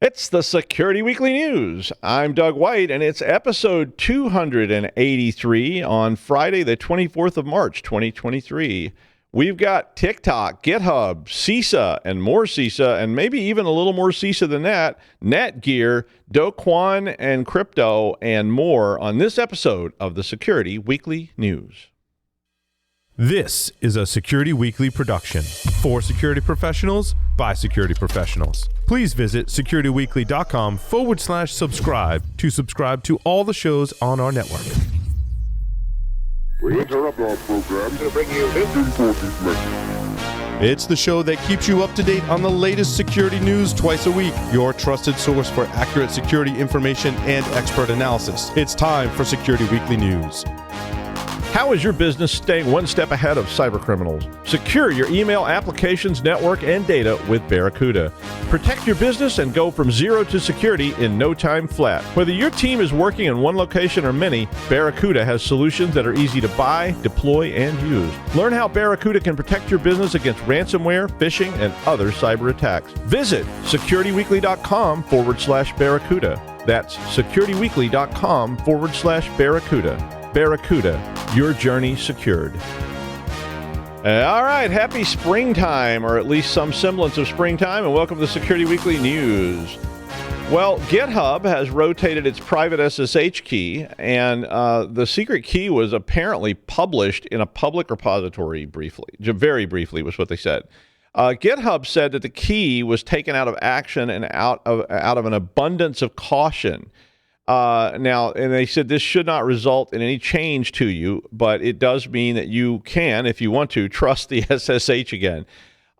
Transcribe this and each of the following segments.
It's the Security Weekly News. I'm Doug White, and it's episode 283 on Friday, the 24th of March, 2023. We've got TikTok, GitHub, CISA, and more CISA, and maybe even a little more CISA than that, Netgear, DoKwon, and crypto, and more on this episode of the Security Weekly News. This is a Security Weekly production for security professionals by security professionals. Please visit securityweekly.com/subscribe to subscribe to all the shows on our network. We interrupt our program to bring you this important message. It's the show that keeps you up to date on the latest security news twice a week, your trusted source for accurate security information and expert analysis. It's time for Security Weekly News. How is your business staying one step ahead of cybercriminals? Secure your email applications, network, and data with Barracuda. Protect your business and go from zero to security in no time flat. Whether your team is working in one location or many, Barracuda has solutions that are easy to buy, deploy, and use. Learn how Barracuda can protect your business against ransomware, phishing, and other cyber attacks. Visit securityweekly.com/Barracuda. That's securityweekly.com/Barracuda. Barracuda, your journey secured. All right, happy springtime, or at least some semblance of springtime, and welcome to the Security Weekly News. Well, GitHub has rotated its private SSH key, and the secret key was apparently published in a public repository briefly. Very briefly was what they said. GitHub said that the key was taken out of action and out of an abundance of caution. And they said this should not result in any change to you, but it does mean that you can, if you want to, trust the SSH again.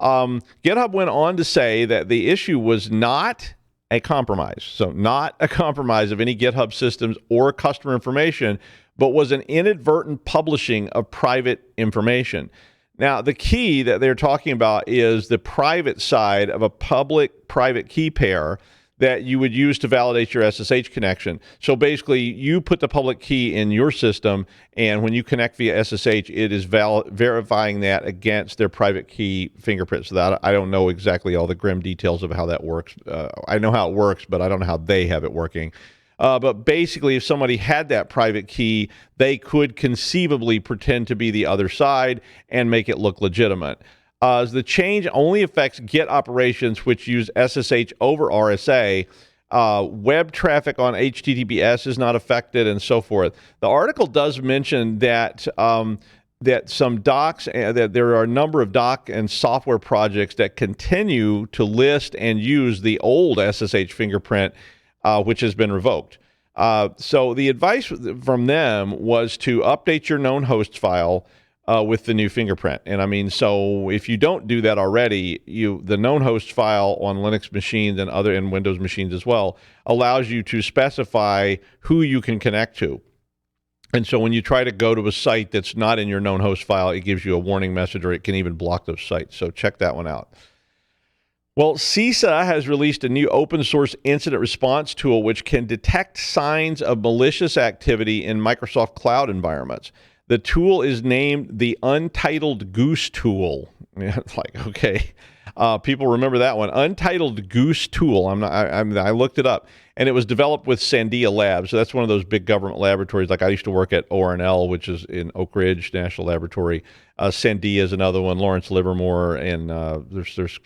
GitHub went on to say that the issue was not a compromise, so not a compromise of any GitHub systems or customer information, but was an inadvertent publishing of private information. Now, the key that they're talking about is the private side of a public-private key pair that you would use to validate your SSH connection. So basically, you put the public key in your system, and when you connect via SSH, it is verifying that against their private key fingerprint. So that I don't know exactly all the grim details of how that works. I know how it works, but I don't know how they have it working. But basically, if somebody had that private key, they could conceivably pretend to be the other side and make it look legitimate. The change only affects Git operations which use SSH over RSA. Web traffic on HTTPS is not affected, and so forth. The article does mention that that some docs, that there are a number of doc and software projects that continue to list and use the old SSH fingerprint, which has been revoked. So the advice from them was to update your known hosts file with the new fingerprint. And I mean, so if you don't do that already, the known host file on Linux machines and Windows machines as well allows you to specify who you can connect to. And so when you try to go to a site that's not in your known host file, it gives you a warning message, or it can even block those sites. So check that one out. Well, CISA has released a new open source incident response tool which can detect signs of malicious activity in Microsoft Cloud environments. The tool is named the Untitled Goose Tool. It's like, okay, people remember that one. Untitled Goose Tool. I looked it up, and it was developed with Sandia Labs. So that's one of those big government laboratories. Like I used to work at ORNL, which is in Oak Ridge National Laboratory. Sandia is another one. Lawrence Livermore, and there's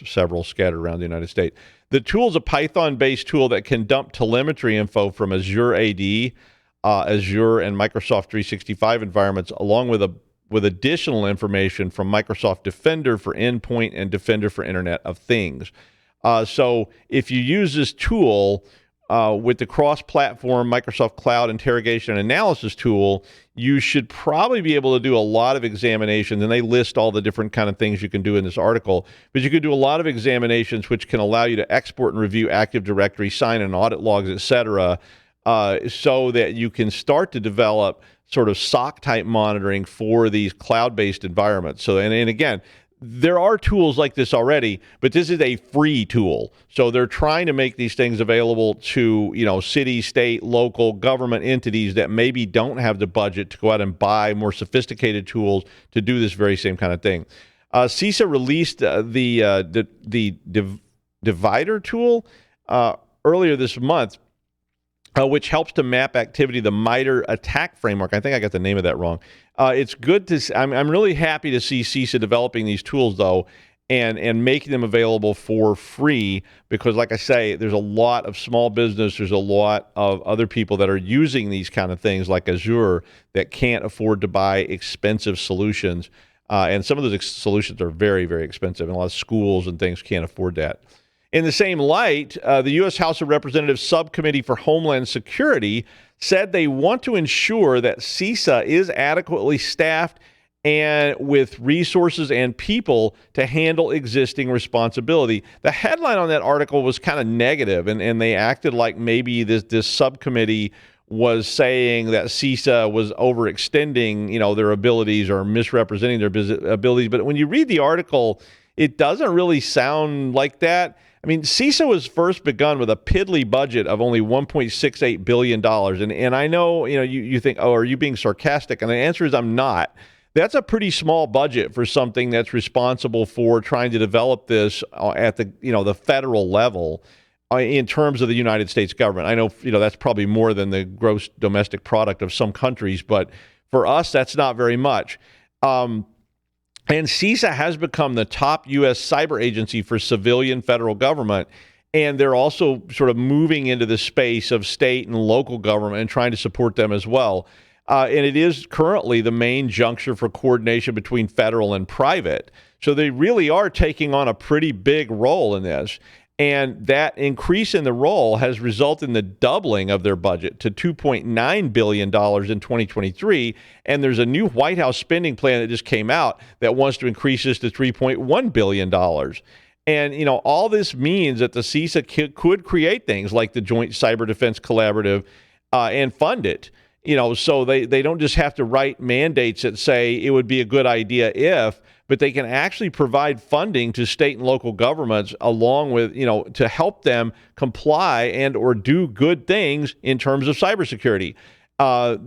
several scattered around the United States. The tool is a Python-based tool that can dump telemetry info from Azure AD, Azure and Microsoft 365 environments, along with additional information from Microsoft Defender for Endpoint and Defender for Internet of Things. So if you use this tool with the cross-platform Microsoft Cloud Interrogation and Analysis tool, you should probably be able to do a lot of examinations, and they list all the different kind of things you can do in this article, but you can do a lot of examinations which can allow you to export and review Active Directory, sign and audit logs, etc., so that you can start to develop sort of SOC-type monitoring for these cloud-based environments. So, and again, there are tools like this already, but this is a free tool. So they're trying to make these things available to, city, state, local government entities that maybe don't have the budget to go out and buy more sophisticated tools to do this very same kind of thing. CISA released the divider tool. earlier this month, which helps to map activity, the MITRE attack framework. I think I got the name of that wrong. It's good to I'm really happy to see CISA developing these tools, though, and making them available for free, because like I say, there's a lot of small business, there's a lot of other people that are using these kind of things like Azure that can't afford to buy expensive solutions. And some of those solutions are very, very expensive, and a lot of schools and things can't afford that. In the same light, the U.S. House of Representatives Subcommittee for Homeland Security said they want to ensure that CISA is adequately staffed and with resources and people to handle existing responsibility. The headline on that article was kind of negative, and they acted like maybe this subcommittee was saying that CISA was overextending, their abilities or misrepresenting their abilities. But when you read the article, it doesn't really sound like that. I mean, CISA was first begun with a piddly budget of only $1.68 billion. And I know, you think, oh, are you being sarcastic? And the answer is I'm not. That's a pretty small budget for something that's responsible for trying to develop this at the federal level in terms of the United States government. I know, that's probably more than the gross domestic product of some countries, but for us, that's not very much. And CISA has become the top U.S. cyber agency for civilian federal government, and they're also sort of moving into the space of state and local government and trying to support them as well. And it is currently the main juncture for coordination between federal and private. So they really are taking on a pretty big role in this. And that increase in the role has resulted in the doubling of their budget to $2.9 billion in 2023. And there's a new White House spending plan that just came out that wants to increase this to $3.1 billion. And, all this means that the CISA could create things like the Joint Cyber Defense Collaborative and fund it. So they don't just have to write mandates that say it would be a good idea if, but they can actually provide funding to state and local governments along with, to help them comply and or do good things in terms of cybersecurity.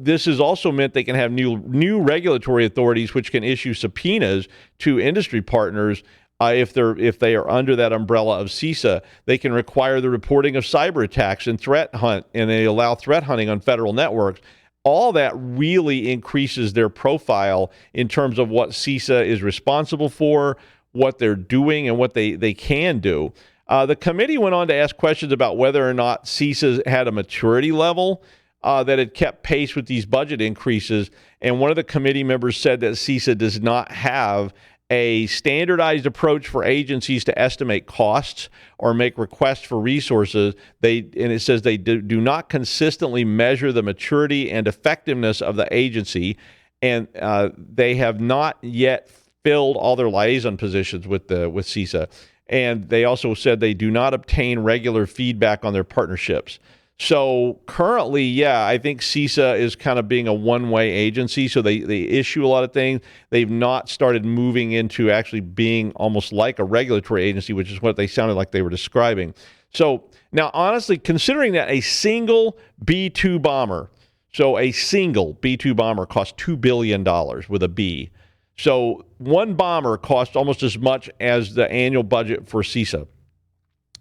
This has also meant they can have new regulatory authorities which can issue subpoenas to industry partners. If they are under that umbrella of CISA, they can require the reporting of cyber attacks and threat hunt, and they allow threat hunting on federal networks. All that really increases their profile in terms of what CISA is responsible for, what they're doing, and what they can do. The committee went on to ask questions about whether or not CISA had a maturity level that had kept pace with these budget increases. And one of the committee members said that CISA does not have a standardized approach for agencies to estimate costs or make requests for resources. And it says they do not consistently measure the maturity and effectiveness of the agency, and they have not yet filled all their liaison positions with CISA. And they also said they do not obtain regular feedback on their partnerships. So currently, I think CISA is kind of being a one-way agency. So they issue a lot of things. They've not started moving into actually being almost like a regulatory agency, which is what they sounded like they were describing. So now, honestly, considering that a single B-2 bomber, costs $2 billion with a B. So one bomber costs almost as much as the annual budget for CISA.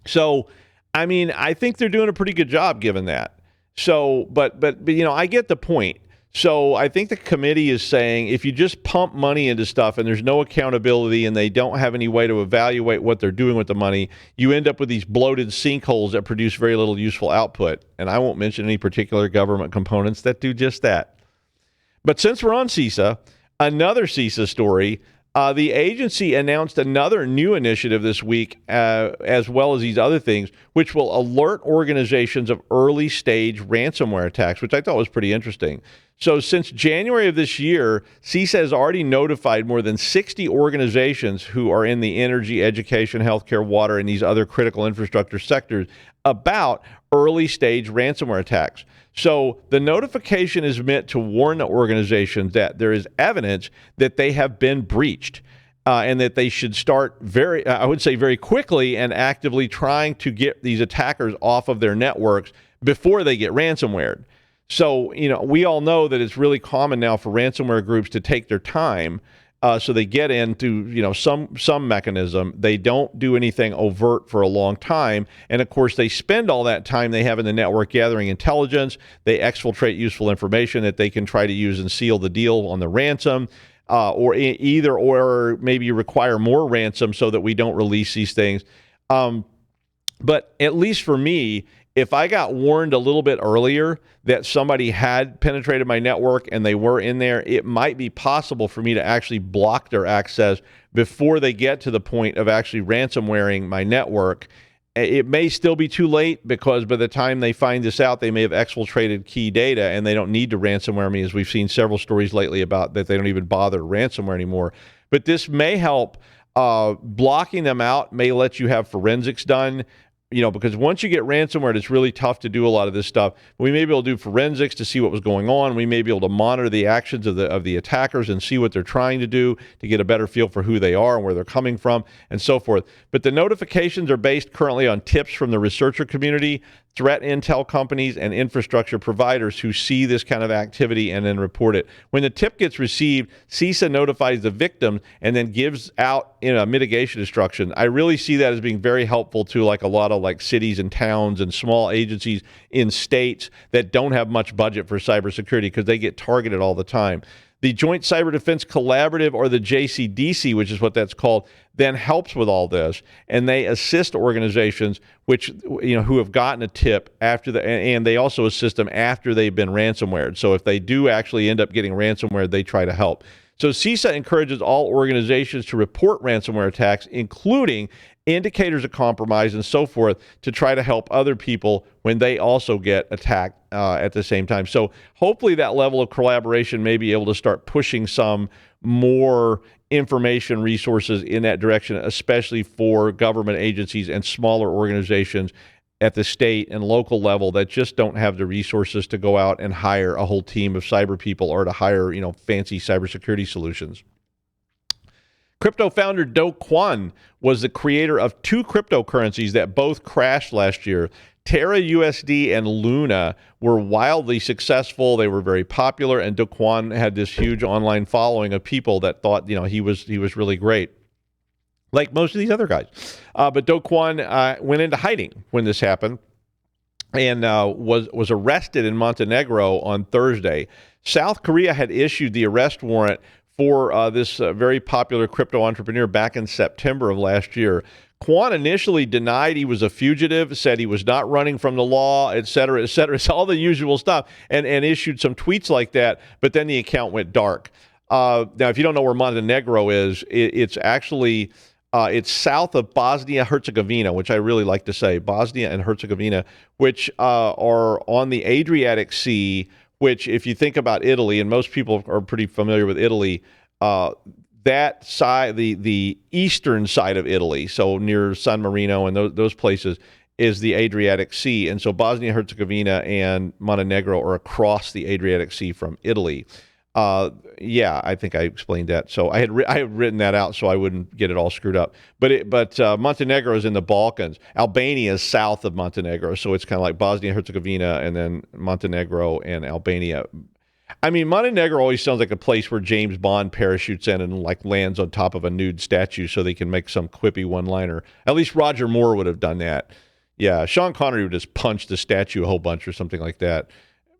So I think they're doing a pretty good job given that. So, but I get the point. So I think the committee is saying if you just pump money into stuff and there's no accountability and they don't have any way to evaluate what they're doing with the money, you end up with these bloated sinkholes that produce very little useful output. And I won't mention any particular government components that do just that. But since we're on CISA, another CISA story. The agency announced another new initiative this week, as well as these other things, which will alert organizations of early-stage ransomware attacks, which I thought was pretty interesting. So since January of this year, CISA has already notified more than 60 organizations who are in the energy, education, healthcare, water, and these other critical infrastructure sectors about early-stage ransomware attacks. So the notification is meant to warn the organizations that there is evidence that they have been breached and that they should start very quickly and actively trying to get these attackers off of their networks before they get ransomwared. So, we all know that it's really common now for ransomware groups to take their time So they get into, some mechanism. They don't do anything overt for a long time. And of course, they spend all that time they have in the network gathering intelligence. They exfiltrate useful information that they can try to use and seal the deal on the ransom. Or maybe require more ransom so that we don't release these things. But at least for me, if I got warned a little bit earlier that somebody had penetrated my network and they were in there, it might be possible for me to actually block their access before they get to the point of actually ransomwaring my network. It may still be too late because by the time they find this out, they may have exfiltrated key data and they don't need to ransomware me, as we've seen several stories lately about that they don't even bother to ransomware anymore. But this may help. Blocking them out may let you have forensics done. Because once you get ransomware, it's really tough to do a lot of this stuff. We may be able to do forensics to see what was going on. We may be able to monitor the actions of the attackers and see what they're trying to do to get a better feel for who they are and where they're coming from and so forth. But the notifications are based currently on tips from the researcher community, threat intel companies, and infrastructure providers who see this kind of activity and then report it. When the tip gets received, CISA notifies the victim and then gives out mitigation instructions. I really see that as being very helpful to like a lot of like cities and towns and small agencies in states that don't have much budget for cybersecurity because they get targeted all the time. The Joint Cyber Defense Collaborative, or the JCDC, which is what that's called, then helps with all this, and they assist organizations who have gotten a tip and they also assist them after they've been ransomwared. So if they do actually end up getting ransomware, they try to help. So CISA encourages all organizations to report ransomware attacks, including indicators of compromise and so forth, to try to help other people when they also get attacked at the same time. So hopefully that level of collaboration may be able to start pushing some more information resources in that direction, especially for government agencies and smaller organizations at the state and local level that just don't have the resources to go out and hire a whole team of cyber people or to hire, fancy cybersecurity solutions. Crypto founder DoKwon was the creator of two cryptocurrencies that both crashed last year. Terra USD and Luna were wildly successful. They were very popular, and DoKwon had this huge online following of people that thought, he was really great, like most of these other guys. But DoKwon went into hiding when this happened and was arrested in Montenegro on Thursday. South Korea had issued the arrest warrant for this very popular crypto entrepreneur back in September of last year. Kwon initially denied he was a fugitive, said he was not running from the law, et cetera, et cetera. It's all the usual stuff, and issued some tweets like that, but then the account went dark. Now, if you don't know where Montenegro is, it's actually it's south of Bosnia-Herzegovina, which I really like to say, Bosnia and Herzegovina, which are on the Adriatic Sea, which if you think about Italy, and most people are pretty familiar with Italy, that side, the eastern side of Italy, so near San Marino and those places, is the Adriatic Sea. And so Bosnia-Herzegovina and Montenegro are across the Adriatic Sea from Italy. Yeah, I think I explained that. So I had written that out so I wouldn't get it all screwed up. But Montenegro is in the Balkans. Albania is south of Montenegro, so it's kind of like Bosnia-Herzegovina and then Montenegro and Albania. I mean, Montenegro always sounds like a place where James Bond parachutes in and like lands on top of a nude statue so they can make some quippy one-liner. At least Roger Moore would have done that. Yeah, Sean Connery would just punch the statue a whole bunch or something like that.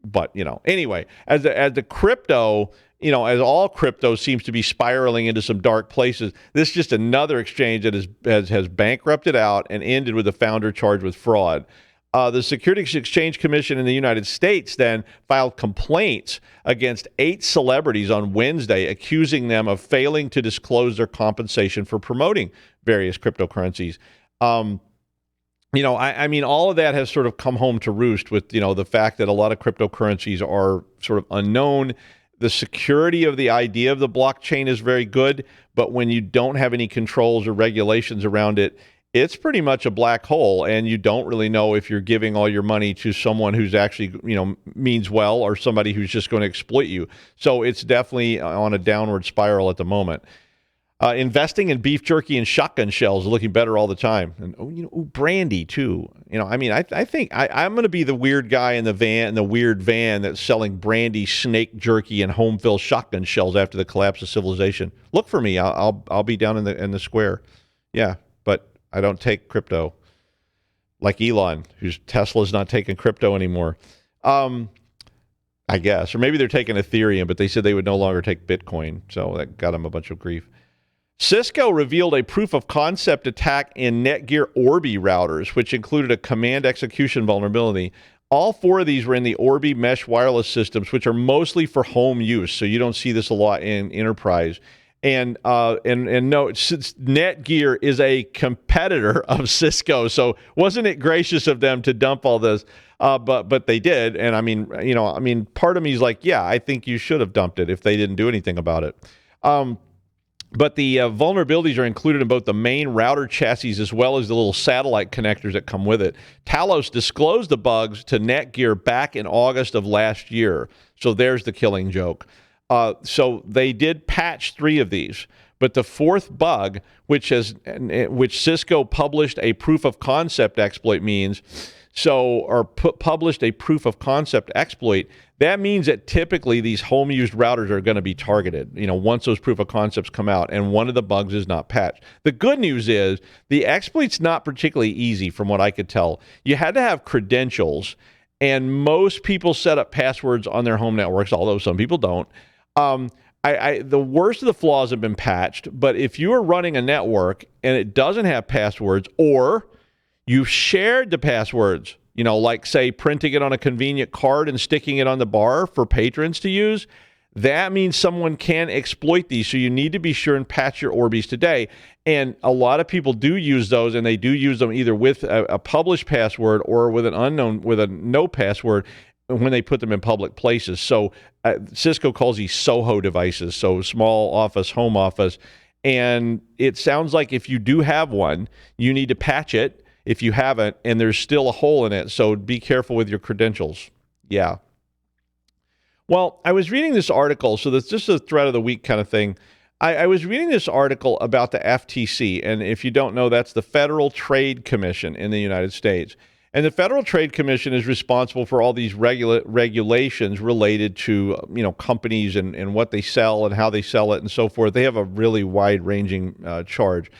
But, anyway, as the crypto, as all crypto seems to be spiraling into some dark places, this is just another exchange that has bankrupted out and ended with the founder charged with fraud. The Securities Exchange Commission in the United States then filed complaints against 8 celebrities on Wednesday, accusing them of failing to disclose their compensation for promoting various cryptocurrencies. I mean, all of that has sort of come home to roost with, the fact that a lot of cryptocurrencies are sort of unknown. The security of the idea of the blockchain is very good, but when you don't have any controls or regulations around it, it's pretty much a black hole, and you don't really know if you're giving all your money to someone who's actually, means well, or somebody who's just going to exploit you. So it's definitely on a downward spiral at the moment. Investing in beef jerky and shotgun shells are looking better all the time. And brandy too. I think I'm going to be the weird guy in the weird van that's selling brandy, snake jerky, and home fill shotgun shells after the collapse of civilization. Look for me. I'll be down in the square. Yeah, but I don't take crypto like Elon, whose Tesla's not taking crypto anymore. I guess, or maybe they're taking Ethereum, but they said they would no longer take Bitcoin, so that got them a bunch of grief. Cisco revealed a proof of concept attack in Netgear Orbi routers, which included a command execution vulnerability. All 4 of these were in the Orbi mesh wireless systems, which are mostly for home use, so you don't see this a lot in enterprise. And no, Netgear is a competitor of Cisco, so wasn't it gracious of them to dump all this? But they did, and I mean, part of me is like, yeah, I think you should have dumped it if they didn't do anything about it. But the vulnerabilities are included in both the main router chassis as well as the little satellite connectors that come with it. Talos disclosed the bugs to Netgear back in August of last year. So there's the killing joke. So they did patch 3 of these. But the 4th bug, which Cisco published a proof of concept exploit published a proof of concept exploit, that means that typically these home used routers are going to be targeted, once those proof of concepts come out, and one of the bugs is not patched. The good news is the exploit's not particularly easy from what I could tell. You had to have credentials, and most people set up passwords on their home networks, although some people don't. The worst of the flaws have been patched, but if you are running a network and it doesn't have passwords, or you've shared the passwords, like say printing it on a convenient card and sticking it on the bar for patrons to use, that means someone can exploit these. So you need to be sure and patch your Orbis today. And a lot of people do use those, and they do use them either with a published password or with a no password when they put them in public places. So Cisco calls these SOHO devices, so small office, home office. And it sounds like if you do have one, you need to patch it if you haven't, and there's still a hole in it. So be careful with your credentials. Yeah. Well, I was reading this article, so that's just a thread of the week kind of thing. I was reading this article about the FTC, and if you don't know, that's the Federal Trade Commission in the United States. And the Federal Trade Commission is responsible for all these regulations related to, companies and what they sell and how they sell it and so forth. They have a really wide-ranging charge.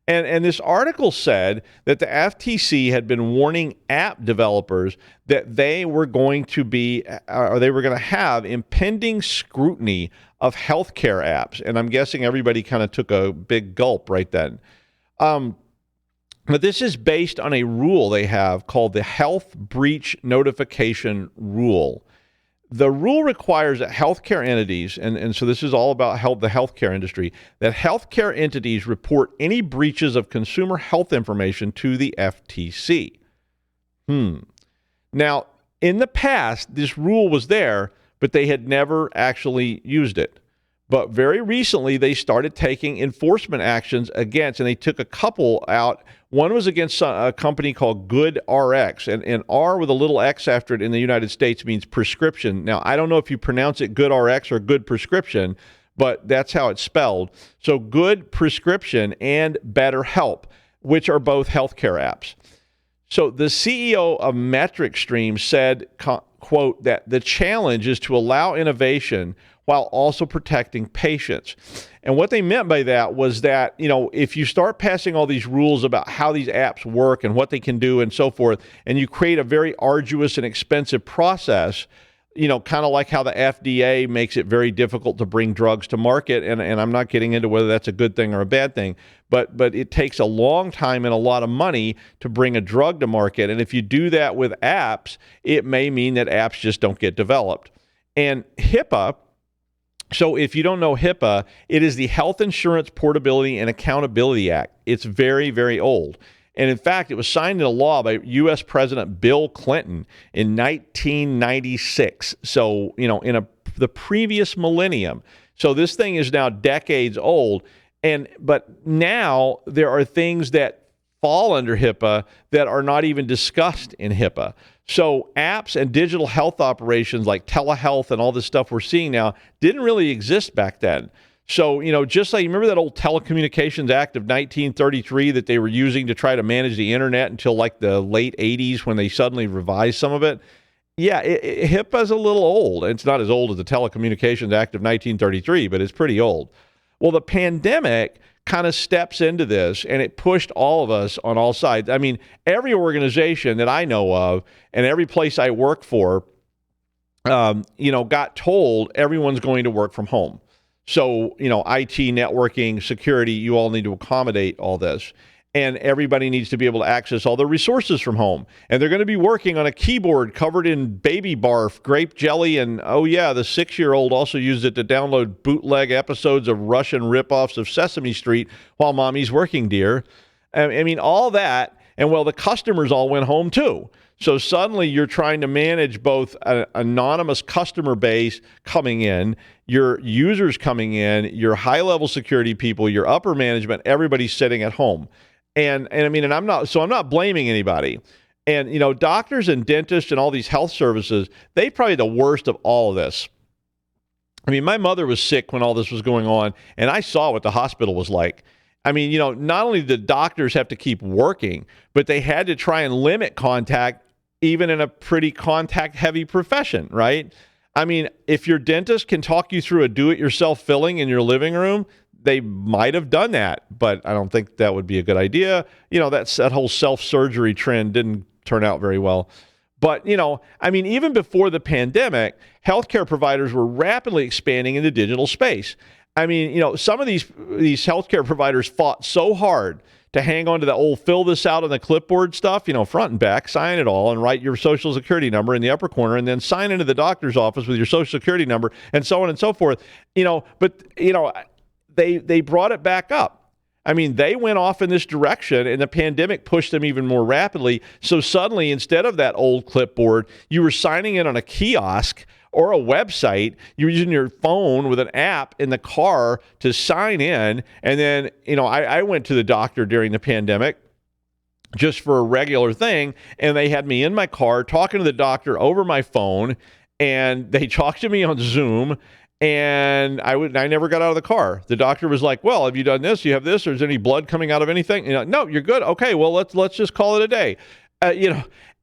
And this article said that the FTC had been warning app developers that they were going to have impending scrutiny of healthcare apps. And I'm guessing everybody kind of took a big gulp right then. But this is based on a rule they have called the Health Breach Notification Rule. The rule requires that healthcare entities, and so this is all about the healthcare industry, that healthcare entities report any breaches of consumer health information to the FTC. Now, in the past, this rule was there, but they had never actually used it. But very recently, they started taking enforcement actions against, and they took a couple out. One was against a company called GoodRx, and R with a little X after it in the United States means prescription. Now, I don't know if you pronounce it GoodRx or Good Prescription, but that's how it's spelled. So Good Prescription and BetterHelp, which are both healthcare apps. So the CEO of MetricStream said, quote, that the challenge is to allow innovation while also protecting patients. And what they meant by that was that, if you start passing all these rules about how these apps work and what they can do and so forth, and you create a very arduous and expensive process, kind of like how the FDA makes it very difficult to bring drugs to market. And I'm not getting into whether that's a good thing or a bad thing, but it takes a long time and a lot of money to bring a drug to market. And if you do that with apps, it may mean that apps just don't get developed. And HIPAA, so if you don't know HIPAA, it is the Health Insurance Portability and Accountability Act. It's very, very old. And in fact, it was signed into law by U.S. President Bill Clinton in 1996. So, in the previous millennium. So this thing is now decades old. But now there are things that fall under HIPAA that are not even discussed in HIPAA. So apps and digital health operations like telehealth and all this stuff we're seeing now didn't really exist back then. So, just like, you remember that old Telecommunications Act of 1933 that they were using to try to manage the internet until like the late 80s when they suddenly revised some of it? Yeah, HIPAA's a little old. It's not as old as the Telecommunications Act of 1933, but it's pretty old. Well, the pandemic kind of steps into this, and it pushed all of us on all sides. I mean, every organization that I know of and every place I work for, got told everyone's going to work from home. So, IT, networking, security, you all need to accommodate all this. And everybody needs to be able to access all the resources from home. And they're going to be working on a keyboard covered in baby barf, grape jelly, and oh yeah, the 6-year-old also used it to download bootleg episodes of Russian ripoffs of Sesame Street while mommy's working, dear. I mean, all that. And well, the customers all went home too. So suddenly you're trying to manage both an anonymous customer base coming in, your users coming in, your high-level security people, your upper management, everybody's sitting at home. And I'm not blaming anybody. And, doctors and dentists and all these health services, they probably the worst of all of this. I mean, my mother was sick when all this was going on, and I saw what the hospital was like. I mean, not only did doctors have to keep working, but they had to try and limit contact even in a pretty contact-heavy profession, right? I mean, if your dentist can talk you through a do-it-yourself filling in your living room, they might have done that, but I don't think that would be a good idea. That whole self-surgery trend didn't turn out very well. But, even before the pandemic, healthcare providers were rapidly expanding into digital space. I mean, some of these healthcare providers fought so hard to hang on to the old fill this out on the clipboard stuff, front and back, sign it all and write your social security number in the upper corner and then sign into the doctor's office with your social security number and so on and so forth. They brought it back up. I mean, they went off in this direction and the pandemic pushed them even more rapidly. So suddenly, instead of that old clipboard, you were signing in on a kiosk or a website. You're using your phone with an app in the car to sign in. And then, I went to the doctor during the pandemic just for a regular thing. And they had me in my car talking to the doctor over my phone. And they talked to me on Zoom. And I never got out of the car. The doctor was like, well, have you done this? You have this? Or is any blood coming out of anything? No, you're good. Okay, well, let's just call it a day.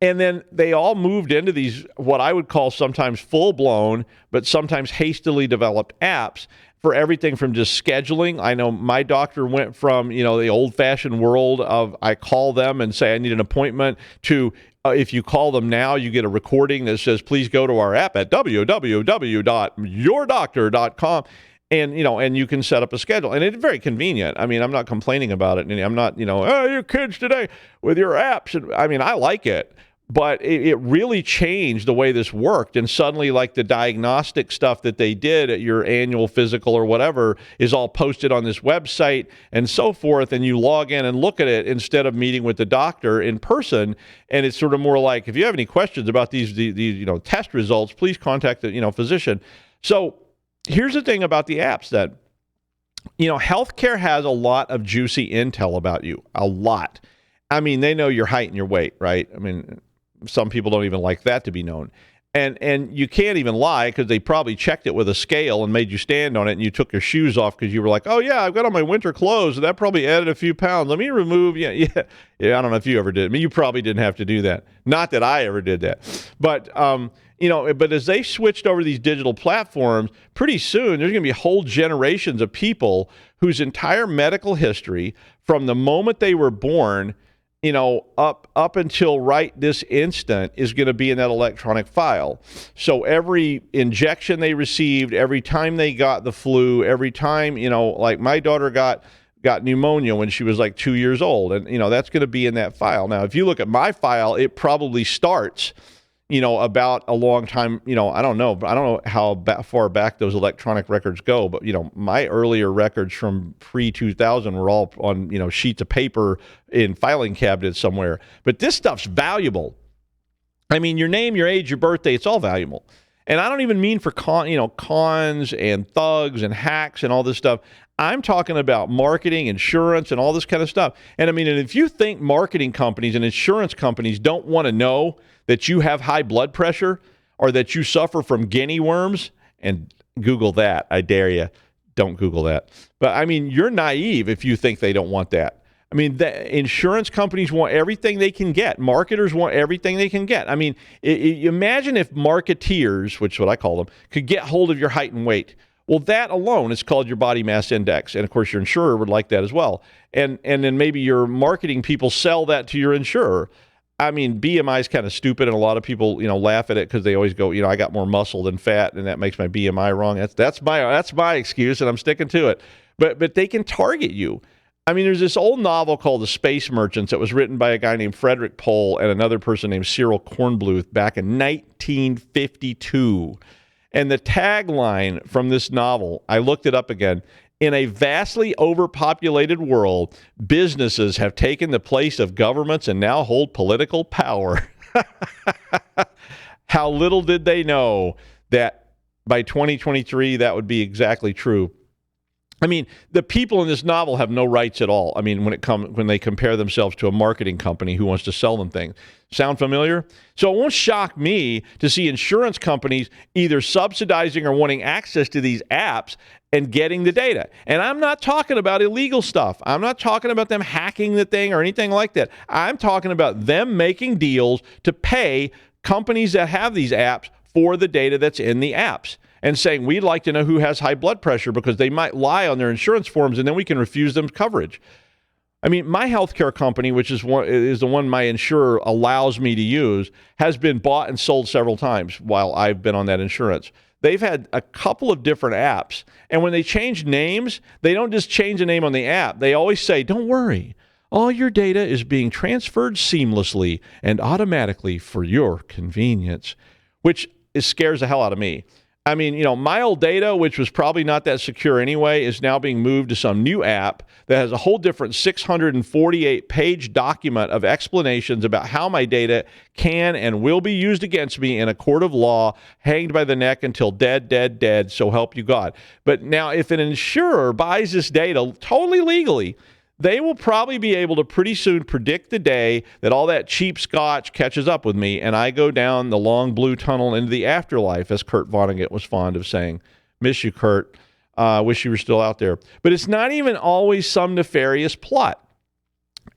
And then they all moved into these, what I would call sometimes full-blown, but sometimes hastily developed apps for everything from just scheduling. I know my doctor went from, the old-fashioned world of I call them and say I need an appointment to if you call them now, you get a recording that says, please go to our app at www.yourdoctor.com. And you can set up a schedule. And it's very convenient. I mean, I'm not complaining about it. And I'm not, your kids today with your apps. I mean, I like it. But it really changed the way this worked. And suddenly, like the diagnostic stuff that they did at your annual physical or whatever is all posted on this website and so forth. And you log in and look at it instead of meeting with the doctor in person. And it's sort of more like, if you have any questions about these test results, please contact the physician. So here's the thing about the apps that, healthcare has a lot of juicy intel about you, a lot. I mean, they know your height and your weight, right? I mean, some people don't even like that to be known. And you can't even lie because they probably checked it with a scale and made you stand on it and you took your shoes off because you were like, oh, yeah, I've got on my winter clothes. And that probably added a few pounds. Let me remove. Yeah. I don't know if you ever did. I mean, you probably didn't have to do that. Not that I ever did that. But, but as they switched over to these digital platforms, pretty soon there's going to be whole generations of people whose entire medical history from the moment they were born up until right this instant is going to be in that electronic file. So every injection they received, every time they got the flu, every time, like my daughter got pneumonia when she was like 2 years old. And, that's going to be in that file. Now, if you look at my file, it probably starts, about a long time, I don't know how far back those electronic records go, but, my earlier records from pre-2000 were all on, sheets of paper in filing cabinets somewhere. But this stuff's valuable. I mean, your name, your age, your birthday, it's all valuable. And I don't even mean for cons and thugs and hacks and all this stuff. I'm talking about marketing, insurance, and all this kind of stuff. And I mean, and if you think marketing companies and insurance companies don't want to know that you have high blood pressure or that you suffer from guinea worms, and Google that, I dare you. don't Google that. But I mean, you're naive if you think they don't want that. I mean, the insurance companies want everything they can get. Marketers want everything they can get. I mean, imagine if marketeers, which is what I call them, could get hold of your height and weight. Well, that alone is called your body mass index. And, of course, your insurer would like that as well. And then maybe your marketing people sell that to your insurer. I mean, BMI is kind of stupid, and a lot of people, laugh at it because they always go, I got more muscle than fat, and that makes my BMI wrong. That's my excuse, and I'm sticking to it. But they can target you. I mean, there's this old novel called The Space Merchants that was written by a guy named Frederick Pohl and another person named Cyril Kornbluth back in 1952. And the tagline from this novel, I looked it up again, in a vastly overpopulated world, businesses have taken the place of governments and now hold political power. How little did they know that by 2023 that would be exactly true. I mean, the people in this novel have no rights at all. I mean, when they compare themselves to a marketing company who wants to sell them things. Sound familiar? So it won't shock me to see insurance companies either subsidizing or wanting access to these apps and getting the data. And I'm not talking about illegal stuff. I'm not talking about them hacking the thing or anything like that. I'm talking about them making deals to pay companies that have these apps for the data that's in the apps. And saying, we'd like to know who has high blood pressure because they might lie on their insurance forms and then we can refuse them coverage. I mean, my healthcare company, which is the one my insurer allows me to use, has been bought and sold several times while I've been on that insurance. They've had a couple of different apps. And when they change names, they don't just change the name on the app. They always say, don't worry, all your data is being transferred seamlessly and automatically for your convenience, which scares the hell out of me. I mean, my old data, which was probably not that secure anyway, is now being moved to some new app that has a whole different 648-page document of explanations about how my data can and will be used against me in a court of law, hanged by the neck until dead, dead, dead, so help you God. But now if an insurer buys this data totally legally, they will probably be able to pretty soon predict the day that all that cheap scotch catches up with me and I go down the long blue tunnel into the afterlife, as Kurt Vonnegut was fond of saying. Miss you, Kurt. Wish you were still out there. But it's not even always some nefarious plot.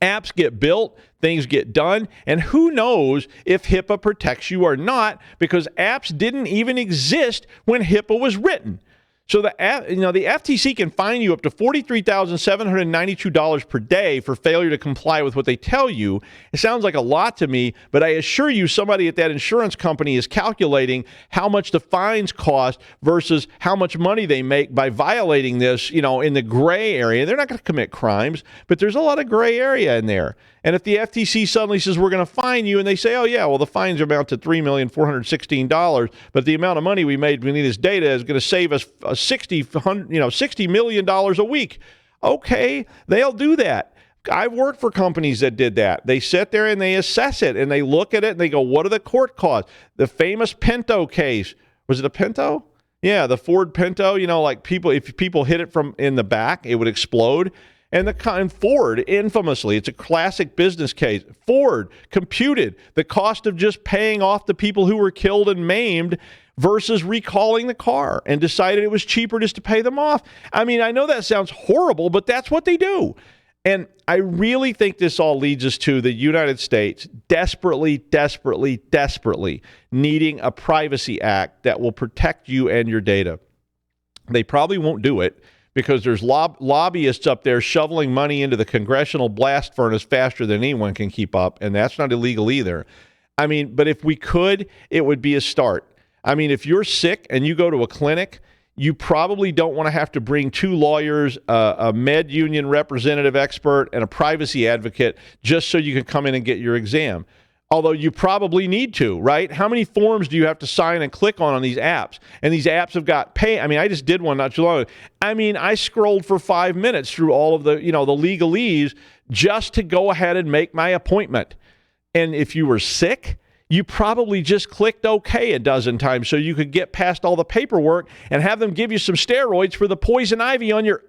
Apps get built, things get done, and who knows if HIPAA protects you or not, because apps didn't even exist when HIPAA was written. So the FTC can fine you up to $43,792 per day for failure to comply with what they tell you. It sounds like a lot to me, but I assure you somebody at that insurance company is calculating how much the fines cost versus how much money they make by violating this, in the gray area. They're not going to commit crimes, but there's a lot of gray area in there. And if the FTC suddenly says, we're going to fine you, and they say, oh, yeah, well, the fines amount to $3,416, but the amount of money we made with this data is going to save us $60 million a week. Okay, they'll do that. I've worked for companies that did that. They sit there and they assess it, and they look at it, and they go, what are the court costs? The famous Pinto case. Was it a Pinto? Yeah, the Ford Pinto, if people hit it from in the back, it would explode. And Ford, infamously, it's a classic business case. Ford computed the cost of just paying off the people who were killed and maimed versus recalling the car, and decided it was cheaper just to pay them off. I mean, I know that sounds horrible, but that's what they do. And I really think this all leads us to the United States desperately, desperately, desperately needing a privacy act that will protect you and your data. They probably won't do it, because there's lobbyists up there shoveling money into the congressional blast furnace faster than anyone can keep up, and that's not illegal either. I mean, but if we could, it would be a start. I mean, if you're sick and you go to a clinic, you probably don't want to have to bring two lawyers, a med union representative expert, and a privacy advocate just so you can come in and get your exam. Although you probably need to, right? How many forms do you have to sign and click on these apps? And these apps have got pay. I mean, I just did one not too long ago. I mean, I scrolled for 5 minutes through all of the, the legalese just to go ahead and make my appointment. And if you were sick, you probably just clicked OK a dozen times so you could get past all the paperwork and have them give you some steroids for the poison ivy on your,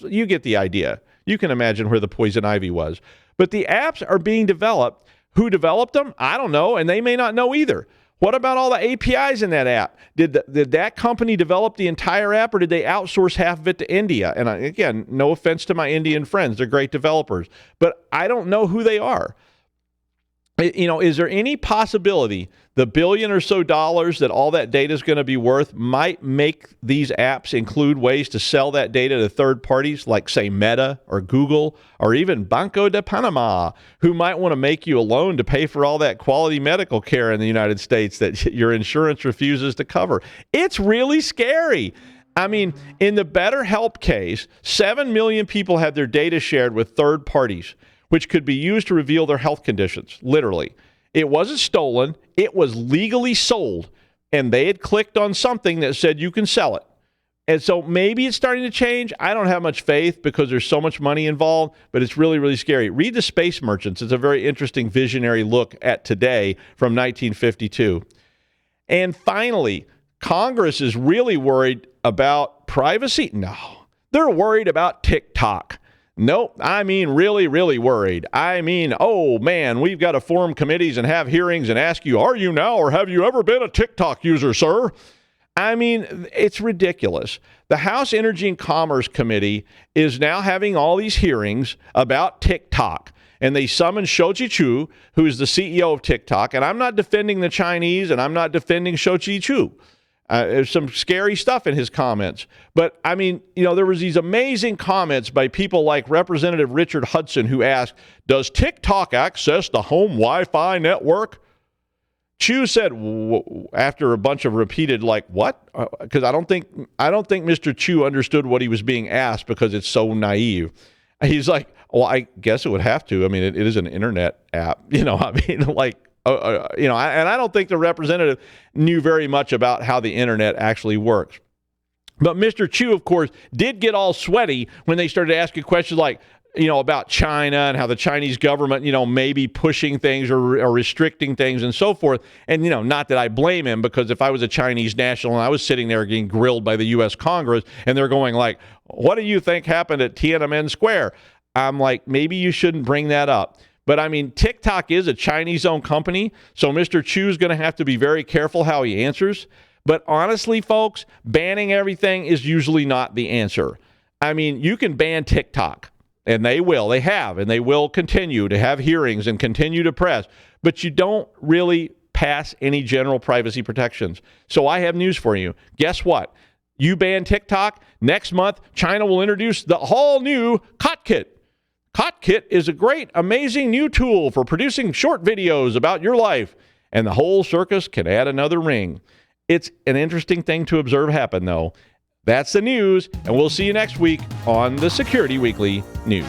you get the idea. You can imagine where the poison ivy was. But the apps are being developed. Who developed them? I don't know, and they may not know either. What about all the APIs in that app? Did that company develop the entire app, or did they outsource half of it to India? And again, no offense to my Indian friends. They're great developers. But I don't know who they are. Is there any possibility the $1 billion or so that all that data is going to be worth might make these apps include ways to sell that data to third parties like, say, Meta or Google or even Banco de Panama, who might want to make you a loan to pay for all that quality medical care in the United States that your insurance refuses to cover? It's really scary. I mean, in the BetterHelp case, 7 million people had their data shared with third parties, which could be used to reveal their health conditions, literally. It wasn't stolen. It was legally sold, and they had clicked on something that said you can sell it. And so maybe it's starting to change. I don't have much faith because there's so much money involved, but it's really, really scary. Read The Space Merchants. It's a very interesting visionary look at today from 1952. And finally, Congress is really worried about privacy. No, they're worried about TikTok. Nope. I mean, really, really worried. I mean, oh, man, we've got to form committees and have hearings and ask you, are you now or have you ever been a TikTok user, sir? I mean, it's ridiculous. The House Energy and Commerce Committee is now having all these hearings about TikTok. And they summoned Shou-Chi Chu, who is the CEO of TikTok. And I'm not defending the Chinese, and I'm not defending Shou-Chi Chu. There's some scary stuff in his comments. But, I mean, there was these amazing comments by people like Representative Richard Hudson, who asked, does TikTok access the home Wi-Fi network? Chu said, after a bunch of repeated, like, what? Because I don't think Mr. Chu understood what he was being asked because it's so naive. He's like, well, I guess it would have to. I mean, it is an internet app. And I don't think the representative knew very much about how the internet actually works. But Mr. Chu, of course, did get all sweaty when they started asking questions like, about China and how the Chinese government, may be pushing things or restricting things and so forth. And, not that I blame him, because if I was a Chinese national and I was sitting there getting grilled by the U.S. Congress and they're going like, what do you think happened at Tiananmen Square? I'm like, maybe you shouldn't bring that up. But, I mean, TikTok is a Chinese-owned company, so Mr. Chu's going to have to be very careful how he answers. But honestly, folks, banning everything is usually not the answer. I mean, you can ban TikTok, and they will. They have, and they will continue to have hearings and continue to press. But you don't really pass any general privacy protections. So I have news for you. Guess what? You ban TikTok, next month, China will introduce the whole new Kotkit. Kotkit is a great, amazing new tool for producing short videos about your life, and the whole circus can add another ring. It's an interesting thing to observe happen, though. That's the news, and we'll see you next week on the Security Weekly News.